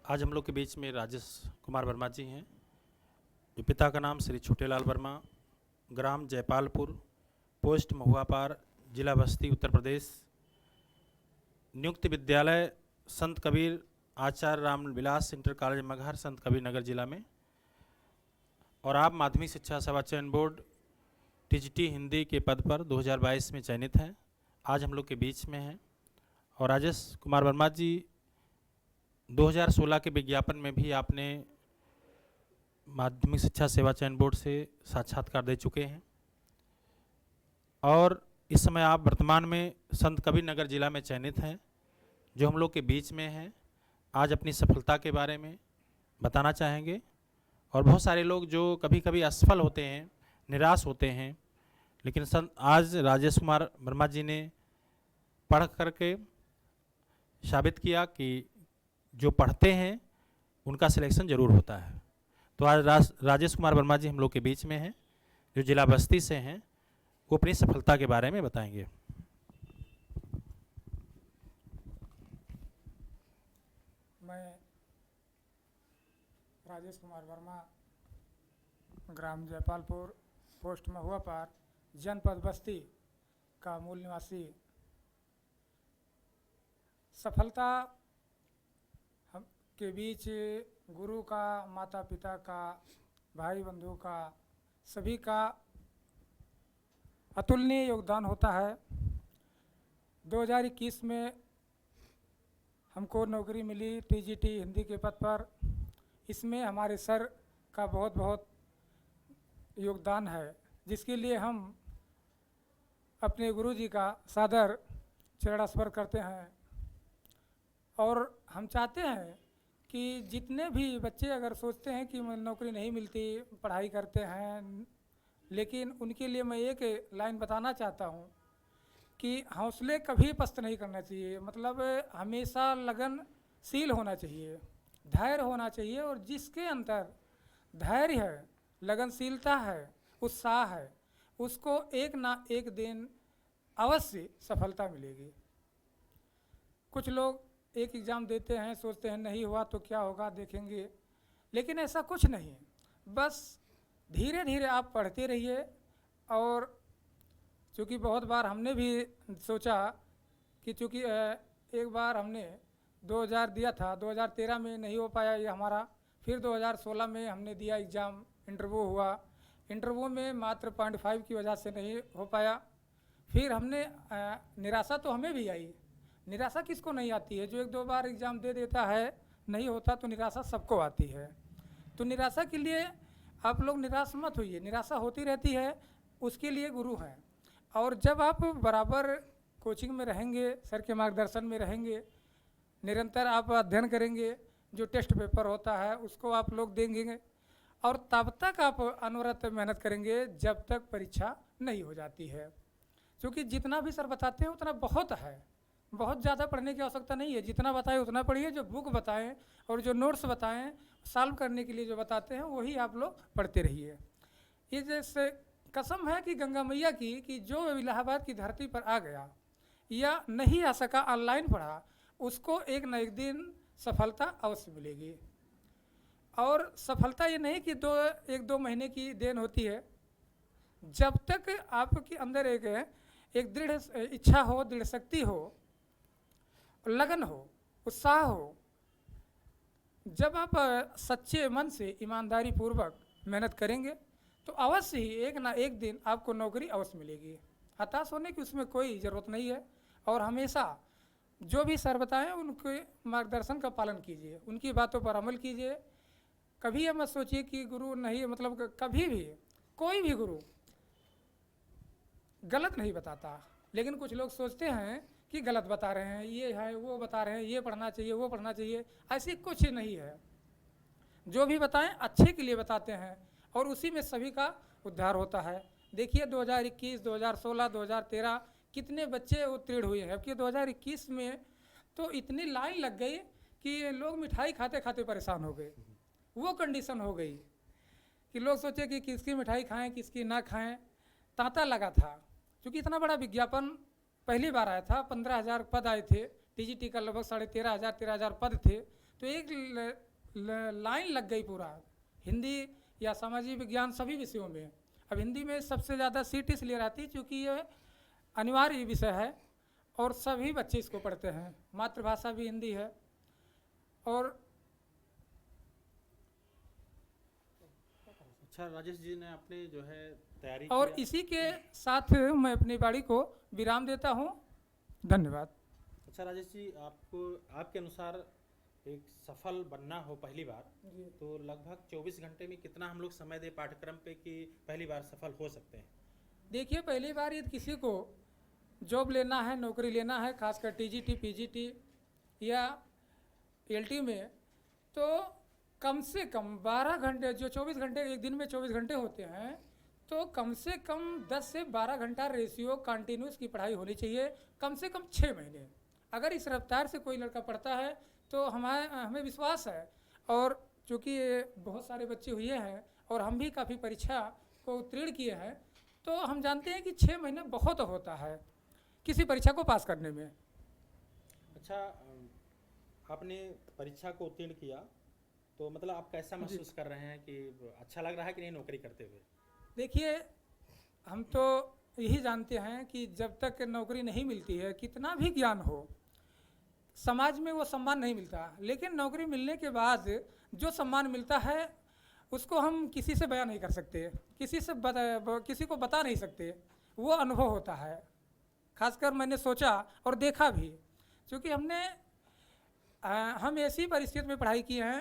आज हम लोग के बीच में राजेश कुमार वर्मा जी हैं, जो पिता का नाम श्री छोटेलाल वर्मा, ग्राम जयपालपुर, पोस्ट महुआपार, जिला बस्ती, उत्तर प्रदेश। नियुक्त विद्यालय संत कबीर आचार्य रामविलास इंटर कॉलेज मगहर, संत कबीर नगर जिला में। और आप माध्यमिक शिक्षा सेवा चयन बोर्ड टीजीटी हिंदी के पद पर 2022 में चयनित हैं। आज हम लोग के बीच में हैं। और राजेश कुमार वर्मा जी 2016 के विज्ञापन में भी आपने माध्यमिक शिक्षा सेवा चयन बोर्ड से साक्षात्कार दे चुके हैं। और इस समय आप वर्तमान में संत कबीर नगर जिला में चयनित हैं, जो हम लोग के बीच में हैं। आज अपनी सफलता के बारे में बताना चाहेंगे। और बहुत सारे लोग जो कभी कभी असफल होते हैं, निराश होते हैं, लेकिन आज राजेश कुमार वर्मा जी ने पढ़ करके साबित किया कि जो पढ़ते हैं उनका सिलेक्शन जरूर होता है। तो आज राजेश कुमार वर्मा जी हम लोग के बीच में हैं, जो जिला बस्ती से हैं। वो अपनी सफलता के बारे में बताएंगे। मैं राजेश कुमार वर्मा, ग्राम जयपालपुर, पोस्ट महुआपार, जनपद बस्ती का मूल निवासी। सफलता हम के बीच गुरु का, माता पिता का, भाई बंधु का, सभी का अतुलनीय योगदान होता है। 2021 में हमको नौकरी मिली टीजीटी हिंदी के पद पर। इसमें हमारे सर का बहुत बहुत योगदान है, जिसके लिए हम अपने गुरुजी का सादर चरणास्पर्श करते हैं। और हम चाहते हैं कि जितने भी बच्चे अगर सोचते हैं कि नौकरी नहीं मिलती, पढ़ाई करते हैं, लेकिन उनके लिए मैं एक लाइन बताना चाहता हूँ कि हौसले कभी पस्त नहीं करना चाहिए। मतलब हमेशा लगनशील होना चाहिए, धैर्य होना चाहिए। और जिसके अंदर धैर्य है, लगनशीलता है, उत्साह है, उसको एक ना एक दिन अवश्य सफलता मिलेगी। कुछ लोग एक एग्ज़ाम देते हैं, सोचते हैं नहीं हुआ तो क्या होगा, देखेंगे, लेकिन ऐसा कुछ नहीं। बस धीरे धीरे आप पढ़ते रहिए। और चूँकि बहुत बार हमने भी सोचा कि चूँकि एक बार हमने 2000 दिया था, 2013 में नहीं हो पाया ये हमारा। फिर 2016 में हमने दिया एग्ज़ाम, इंटरव्यू हुआ। इंटरव्यू में मात्र 0.5 की वजह से नहीं हो पाया। फिर हमने निराशा तो हमें भी आई। निराशा किसको नहीं आती है? जो एक दो बार एग्ज़ाम दे देता है, नहीं होता तो निराशा सबको आती है। तो निराशा के लिए आप लोग निराश मत होइए, निराशा होती रहती है, उसके लिए गुरु हैं। और जब आप बराबर कोचिंग में रहेंगे, सर के मार्गदर्शन में रहेंगे, निरंतर आप अध्ययन करेंगे, जो टेस्ट पेपर होता है उसको आप लोग देंगे, और तब तक आप अनवरत मेहनत करेंगे जब तक परीक्षा नहीं हो जाती है। क्योंकि जितना भी सर बताते हैं उतना बहुत है, बहुत ज़्यादा पढ़ने की आवश्यकता नहीं है। जितना बताएं उतना पढ़िए। जो बुक बताएं और जो नोट्स बताएं, सॉल्व करने के लिए जो बताते हैं वही आप लोग पढ़ते रहिए। ये जैसे कसम है कि गंगा मैया की कि जो इलाहाबाद की धरती पर आ गया या नहीं आ सका, ऑनलाइन पढ़ा, उसको एक न एक दिन सफलता अवश्य मिलेगी। और सफलता ये नहीं कि एक दो महीने की देन होती है। जब तक आपके अंदर एक दृढ़ इच्छा हो, दृढ़ शक्ति हो, लगन हो, उत्साह हो, जब आप सच्चे मन से ईमानदारी पूर्वक मेहनत करेंगे तो अवश्य ही एक ना एक दिन आपको नौकरी अवश्य मिलेगी। हताश होने की उसमें कोई ज़रूरत नहीं है। और हमेशा जो भी सर बताएं उनके मार्गदर्शन का पालन कीजिए, उनकी बातों पर अमल कीजिए। कभी ये मत सोचिए कि गुरु नहीं, मतलब कभी भी कोई भी गुरु गलत नहीं बताता, लेकिन कुछ लोग सोचते हैं कि गलत बता रहे हैं, ये है वो बता रहे हैं, ये पढ़ना चाहिए वो पढ़ना चाहिए। ऐसी कुछ नहीं है। जो भी बताएं अच्छे के लिए बताते हैं, और उसी में सभी का उद्धार होता है। देखिए 2021, 2016, 2013 कितने बच्चे उत्तीर्ण हुए हैं। जबकि 2021 में तो इतनी लाइन लग गई कि लोग मिठाई खाते खाते परेशान हो गए। वो कंडीशन हो गई कि लोग सोचे कि किसकी मिठाई खाएं किसकी ना खाएं, तांता लगा था। क्योंकि इतना बड़ा विज्ञापन पहली बार आया था, 15,000 पद आए थे टीजीटी का लगभग 13,500 पद थे, तो एक लाइन लग गई पूरा हिंदी या सामाजिक विज्ञान सभी विषयों में। अब हिंदी में सबसे ज़्यादा सीट इसलिए रहती है क्योंकि ये अनिवार्य विषय है और सभी बच्चे इसको पढ़ते हैं, मातृभाषा भी हिंदी है। और अच्छा, राजेश जी ने अपने जो है तैयारी और किया। इसी के साथ मैं अपनी वाणी को विराम देता हूँ। धन्यवाद। अच्छा राजेश जी, आपको आपके अनुसार एक सफल बनना हो पहली बार, तो लगभग 24 घंटे में कितना हम लोग समय दे पाठ्यक्रम पे कि पहली बार सफल हो सकते हैं? देखिए, पहली बार यदि किसी को जॉब लेना है, नौकरी लेना है, खासकर टीजीटी, पीजीटी या एलटी में, तो कम से कम 12 घंटे, जो 24 घंटे एक दिन में 24 घंटे होते हैं, तो कम से कम 10 से 12 घंटा रेशियो कंटिन्यूस की पढ़ाई होनी चाहिए, कम से कम 6 महीने। अगर इस रफ्तार से कोई लड़का पढ़ता है तो हमें विश्वास है, और चूँकि बहुत सारे बच्चे हुए हैं और हम भी काफ़ी परीक्षा को उत्तीर्ण किए हैं, तो हम जानते हैं कि 6 महीने बहुत होता है किसी परीक्षा को पास करने में। अच्छा, आपने परीक्षा को उत्तीर्ण किया, तो मतलब आप कैसा महसूस कर रहे हैं कि अच्छा लग रहा है कि नहीं नौकरी करते हुए? देखिए, हम तो यही जानते हैं कि जब तक नौकरी नहीं मिलती है, कितना भी ज्ञान हो, समाज में वो सम्मान नहीं मिलता। लेकिन नौकरी मिलने के बाद जो सम्मान मिलता है उसको हम किसी से बयान नहीं कर सकते, किसी को बता नहीं सकते। वो अनुभव होता है। खासकर मैंने सोचा और देखा भी, क्योंकि हम ऐसी परिस्थिति में पढ़ाई की है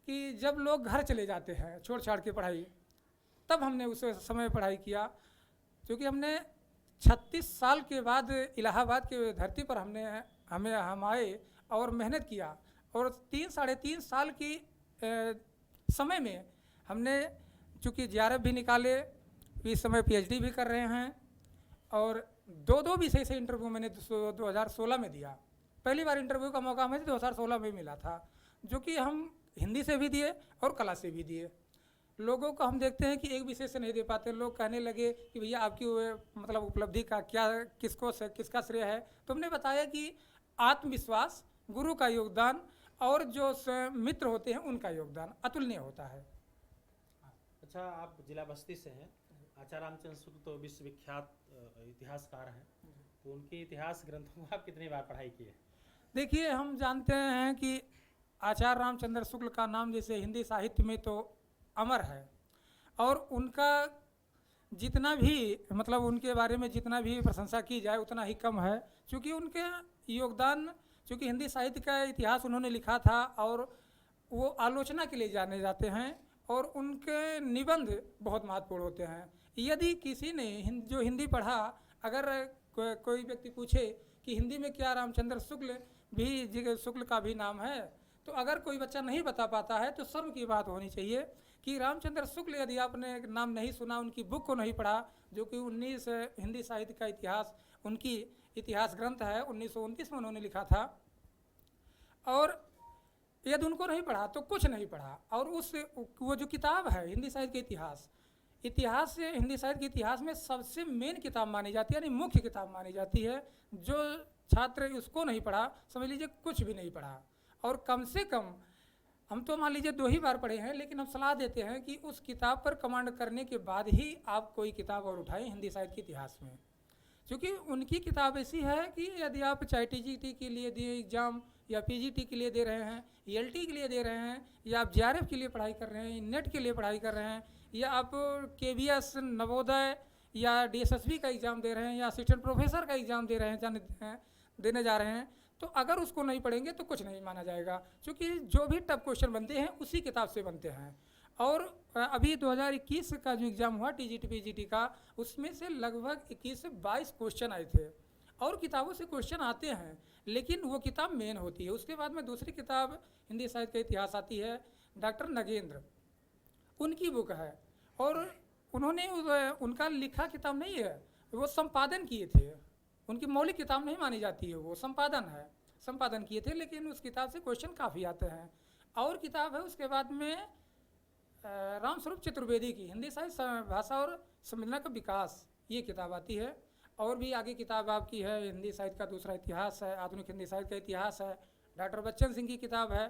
कि जब लोग घर चले जाते हैं छोड़ छाड़ के पढ़ाई, तब हमने उस समय पढ़ाई किया। क्योंकि हमने 36 साल के बाद इलाहाबाद के धरती पर हम आए और मेहनत किया, और 3-3.5 साल की समय में हमने चूँकि JRF भी निकाले, इस समय PhD भी कर रहे हैं, और 2 विषय से इंटरव्यू मैंने 2016 में दिया। पहली बार इंटरव्यू का मौका हमें 2016 में मिला था, जो कि हम हिंदी से भी दिए और कला से भी दिए। लोगों को हम देखते हैं कि एक विषय से नहीं दे पाते। लोग कहने लगे कि भैया आपकी मतलब उपलब्धि का किसका श्रेय है। तो हमने बताया कि आत्मविश्वास, गुरु का योगदान और जो मित्र होते हैं उनका योगदान अतुलनीय होता है। अच्छा, आप जिला बस्ती से हैं। आचार्य रामचंद्र शुक्ल तो विश्वविख्यात इतिहासकार हैं, तो उनके इतिहास ग्रंथों को आप कितनी बार पढ़ाई की है? देखिए, हम जानते हैं कि आचार्य रामचंद्र शुक्ल का नाम जैसे हिंदी साहित्य में तो अमर है, और उनका जितना भी मतलब उनके बारे में जितना भी प्रशंसा की जाए उतना ही कम है। क्योंकि उनके योगदान, चूँकि हिंदी साहित्य का इतिहास उन्होंने लिखा था और वो आलोचना के लिए जाने जाते हैं, और उनके निबंध बहुत महत्वपूर्ण होते हैं। यदि किसी ने जो हिंदी पढ़ा, अगर कोई व्यक्ति पूछे कि हिंदी में क्या रामचंद्र शुक्ल का भी नाम है, तो अगर कोई बच्चा नहीं बता पाता है तो शर्म की बात होनी चाहिए कि रामचंद्र शुक्ल यदि आपने नाम नहीं सुना, उनकी बुक को नहीं पढ़ा, जो कि 19 हिंदी साहित्य का इतिहास, उनकी इतिहास ग्रंथ है, 1929 में उन्होंने लिखा था, और यदि उनको नहीं पढ़ा तो कुछ नहीं पढ़ा। और वो जो किताब है हिंदी साहित्य का इतिहास से हिंदी साहित्य के इतिहास में सबसे मेन किताब मानी जाती है, यानी मुख्य किताब मानी जाती है। जो छात्र उसको नहीं पढ़ा, समझ लीजिए कुछ भी नहीं पढ़ा। और कम से कम हम तो मान लीजिए 2 ही बार पढ़े हैं, लेकिन हम सलाह देते हैं कि उस किताब पर कमांड करने के बाद ही आप कोई किताब और उठाएं हिंदी साहित्य के इतिहास में। क्योंकि उनकी किताब ऐसी है कि यदि आप चाहे टीजीटी के लिए दिए एग्ज़ाम, या पीजीटी के लिए दे रहे हैं, एलटी के लिए दे रहे हैं, या आप JRF के लिए पढ़ाई कर रहे हैं, नेट के लिए पढ़ाई कर रहे हैं, या आप KVS नवोदय या DSSB का एग्ज़ाम दे रहे हैं, या असिस्टेंट प्रोफेसर का एग्ज़ाम देने जा रहे हैं, तो अगर उसको नहीं पढ़ेंगे तो कुछ नहीं माना जाएगा। क्योंकि जो भी टफ क्वेश्चन बनते हैं उसी किताब से बनते हैं। और अभी 2021 का जो एग्ज़ाम हुआ TGT PGT का, उसमें से लगभग 21 से 22 क्वेश्चन आए थे। और किताबों से क्वेश्चन आते हैं, लेकिन वो किताब मेन होती है। उसके बाद में दूसरी किताब हिंदी साहित्य का इतिहास आती है, डॉक्टर नगेंद्र, उनकी बुक है, और उन्होंने उनका लिखा किताब नहीं है, वो संपादन किए थे। उनकी मौलिक किताब नहीं मानी जाती है, वो संपादन किए थे, लेकिन उस किताब से क्वेश्चन काफ़ी आते हैं। और किताब है उसके बाद में रामस्वरूप चतुर्वेदी की हिंदी साहित्य भाषा और संवेदना का विकास, ये किताब आती है। और भी आगे किताब आपकी है, हिंदी साहित्य का दूसरा इतिहास है, आधुनिक हिंदी साहित्य का इतिहास है, डॉक्टर बच्चन सिंह की किताब है।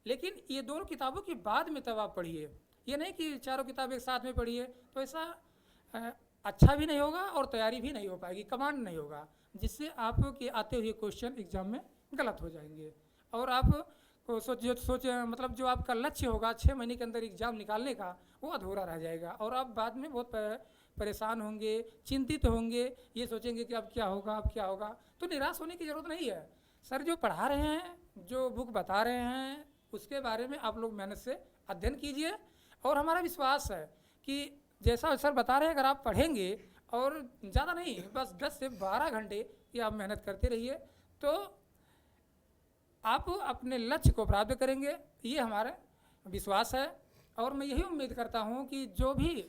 लेकिन ये दोनों किताबों की बाद में तब आप पढ़िए, ये नहीं कि चारों किताब एक साथ में पढ़िए, तो ऐसा अच्छा भी नहीं होगा और तैयारी भी नहीं हो पाएगी, कमांड नहीं होगा, जिससे आपके आते हुए क्वेश्चन एग्जाम में गलत हो जाएंगे। और आप को सोचे मतलब जो आपका लक्ष्य होगा 6 महीने के अंदर एग्ज़ाम निकालने का, वो अधूरा रह जाएगा और आप बाद में बहुत परेशान होंगे, चिंतित होंगे, ये सोचेंगे कि अब क्या होगा, अब क्या होगा। तो निराश होने की ज़रूरत नहीं है। सर जो पढ़ा रहे हैं, जो बुक बता रहे हैं, उसके बारे में आप लोग मेहनत से अध्ययन कीजिए। और हमारा विश्वास है कि जैसा सर बता रहे हैं, अगर आप पढ़ेंगे और ज़्यादा नहीं, बस 10 से 12 घंटे की आप मेहनत करते रहिए, तो आप अपने लक्ष्य को प्राप्त करेंगे, ये हमारा विश्वास है। और मैं यही उम्मीद करता हूँ कि जो भी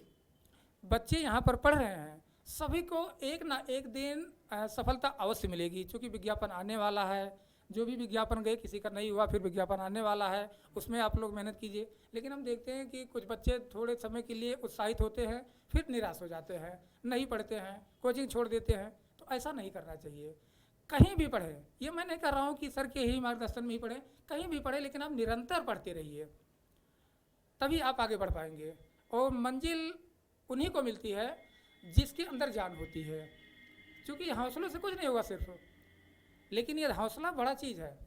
बच्चे यहाँ पर पढ़ रहे हैं, सभी को एक ना एक दिन सफलता अवश्य मिलेगी, क्योंकि विज्ञापन आने वाला है। जो भी विज्ञापन गए, किसी का नहीं हुआ, फिर विज्ञापन आने वाला है, उसमें आप लोग मेहनत कीजिए। लेकिन हम देखते हैं कि कुछ बच्चे थोड़े समय के लिए उत्साहित होते हैं, फिर निराश हो जाते हैं, नहीं पढ़ते हैं, कोचिंग छोड़ देते हैं। तो ऐसा नहीं करना चाहिए। कहीं भी पढ़ें, ये मैं नहीं कर रहा हूँ कि सर के ही मार्गदर्शन में ही पढ़ें, कहीं भी पढ़ें, लेकिन आप निरंतर पढ़ते रहिए, तभी आप आगे बढ़ पाएंगे। और मंजिल उन्हीं को मिलती है जिसके अंदर जान होती है, क्योंकि हौसलों से कुछ नहीं होगा सिर्फ, लेकिन ये हौसला बड़ा चीज़ है।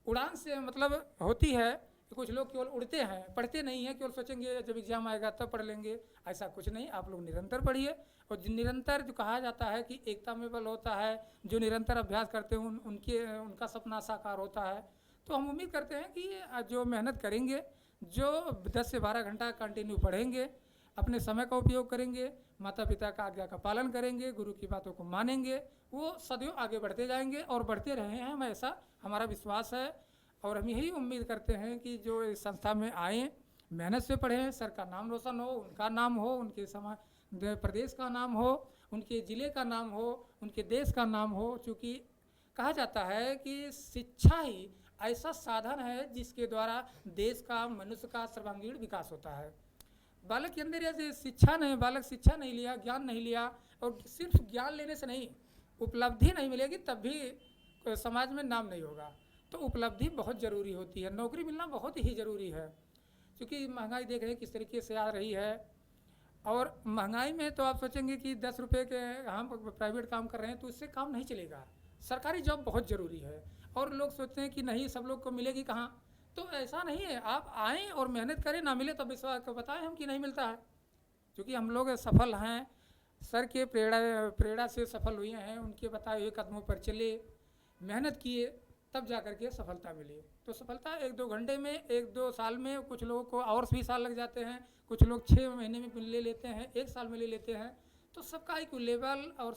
उड़ान से मतलब होती है कि कुछ लोग केवल उड़ते हैं, पढ़ते नहीं हैं, केवल सोचेंगे जब एग्ज़ाम आएगा तब पढ़ लेंगे, ऐसा कुछ नहीं। आप लोग निरंतर पढ़िए। और निरंतर जो कहा जाता है कि एकता में बल होता है, जो निरंतर अभ्यास करते हैं उनका सपना साकार होता है। तो हम उम्मीद करते हैं कि जो मेहनत करेंगे, जो 10 से 12 घंटा कंटिन्यू पढ़ेंगे, अपने समय का उपयोग करेंगे, माता पिता का आज्ञा का पालन करेंगे, गुरु की बातों को मानेंगे, वो सदैव आगे बढ़ते जाएंगे और बढ़ते रहे हैं हम, ऐसा हमारा विश्वास है। और हम यही उम्मीद करते हैं कि जो इस संस्था में आएँ, मेहनत से पढ़ें, सर का नाम रोशन हो, उनका नाम हो, उनके समाज प्रदेश का नाम हो, उनके ज़िले का नाम हो, उनके देश का नाम हो। चूँकि कहा जाता है कि शिक्षा ही ऐसा साधन है जिसके द्वारा देश का, मनुष्य का सर्वांगीण विकास होता है। बालक के अंदर ऐसे शिक्षा नहीं, बालक शिक्षा नहीं लिया, ज्ञान नहीं लिया, और सिर्फ ज्ञान लेने से नहीं, उपलब्धि नहीं मिलेगी तब भी समाज में नाम नहीं होगा। तो उपलब्धि बहुत ज़रूरी होती है, नौकरी मिलना बहुत ही ज़रूरी है, क्योंकि महंगाई देख रहे हैं किस तरीके से आ रही है। और महंगाई में तो आप सोचेंगे कि 10 रुपये के हम प्राइवेट काम कर रहे हैं तो इससे काम नहीं चलेगा, सरकारी जॉब बहुत ज़रूरी है। और लोग सोचते हैं कि नहीं, सब लोग को मिलेगी कहाँ, तो ऐसा नहीं है। आप आएँ और मेहनत करें, ना मिले तो विश्वास को बताएं हम कि नहीं मिलता है, क्योंकि हम लोग सफल हैं, सर के प्रेरणा से सफल हुए हैं, उनके बताए हुए कदमों पर चले, मेहनत किए, तब जा कर के सफलता मिली। तो सफलता 1-2 घंटे में, 1-2 साल में, कुछ लोगों को और भी साल लग जाते हैं, कुछ लोग 6 महीने में ले लेते हैं, 1 साल में ले लेते हैं। तो सबका एक लेवल और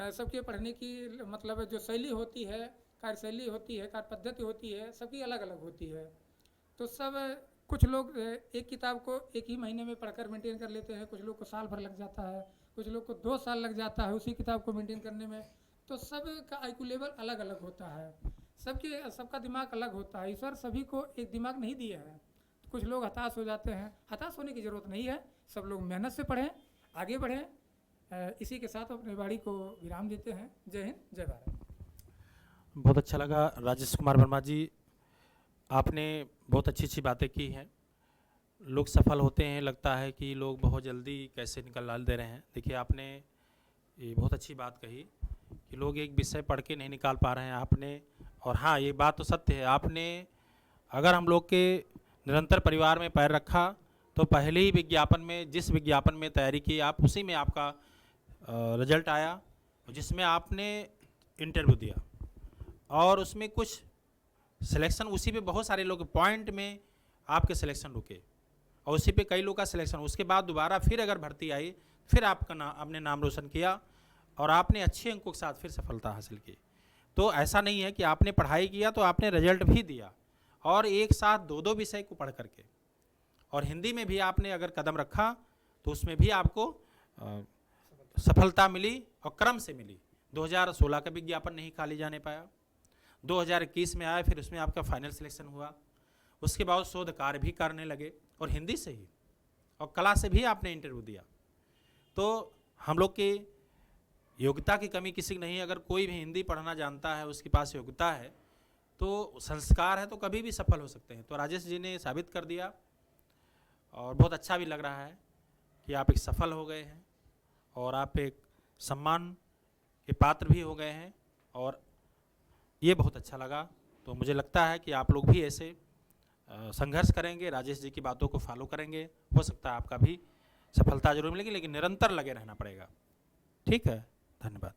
सबके पढ़ने की मतलब जो शैली होती है, कार्यशैली होती है, कार्य पद्धति होती है, सबकी अलग अलग होती है। तो सब कुछ लोग एक किताब को 1 ही महीने में पढ़कर मेंटेन कर लेते हैं, कुछ लोग को साल भर लग जाता है, कुछ लोग को 2 साल लग जाता है उसी किताब को मेंटेन करने में। तो सबका IQ लेवल अलग अलग होता है, सबका दिमाग अलग होता है। ईश्वर सभी को एक दिमाग नहीं दिया है। तो कुछ लोग हताश हो जाते हैं, हताश होने की ज़रूरत नहीं है, सब लोग मेहनत से पढ़ें, आगे बढ़ें। इसी के साथ अपने वाणी को विराम देते हैं। जय हिंद, जय भारत। बहुत अच्छा लगा राजेश कुमार वर्मा जी, आपने बहुत अच्छी अच्छी बातें की हैं। लोग सफल होते हैं, लगता है कि लोग बहुत जल्दी कैसे निकाल दे रहे हैं। देखिए, आपने ये बहुत अच्छी बात कही कि लोग एक विषय पढ़ के नहीं निकाल पा रहे हैं आपने। और हाँ, ये बात तो सत्य है, आपने अगर हम लोग के निरंतर परिवार में पैर रखा तो पहले ही विज्ञापन में, जिस विज्ञापन में तैयारी की आप, उसी में आपका रिजल्ट आया, जिसमें आपने इंटरव्यू दिया और उसमें कुछ सिलेक्शन, उसी पे बहुत सारे लोग पॉइंट में आपके सिलेक्शन रुके और उसी पे कई लोग का सिलेक्शन, उसके बाद दोबारा फिर अगर भर्ती आई, फिर आपने नाम रोशन किया और आपने अच्छे अंकों के साथ फिर सफलता हासिल की। तो ऐसा नहीं है कि आपने पढ़ाई किया तो आपने रिजल्ट भी दिया, और एक साथ 2-2 विषय को पढ़ करके, और हिंदी में भी आपने अगर कदम रखा तो उसमें भी आपको सफलता मिली और क्रम से मिली। 2016 का विज्ञापन नहीं खाली जाने पाया, 2021 में आया, फिर उसमें आपका फाइनल सिलेक्शन हुआ, उसके बाद शोध कार्य भी करने लगे और हिंदी से ही, और कला से भी आपने इंटरव्यू दिया। तो हम लोग के योग्यता की कमी किसी की नहीं है। अगर कोई भी हिंदी पढ़ना जानता है, उसके पास योग्यता है, तो संस्कार है, तो कभी भी सफल हो सकते हैं। तो राजेश जी ने साबित कर दिया और बहुत अच्छा भी लग रहा है कि आप एक सफल हो गए हैं और आप एक सम्मान के पात्र भी हो गए हैं, और ये बहुत अच्छा लगा। तो मुझे लगता है कि आप लोग भी ऐसे संघर्ष करेंगे, राजेश जी की बातों को फॉलो करेंगे, हो सकता है आपका भी सफलता जरूर मिलेगी, लेकिन निरंतर लगे रहना पड़ेगा। ठीक है, धन्यवाद।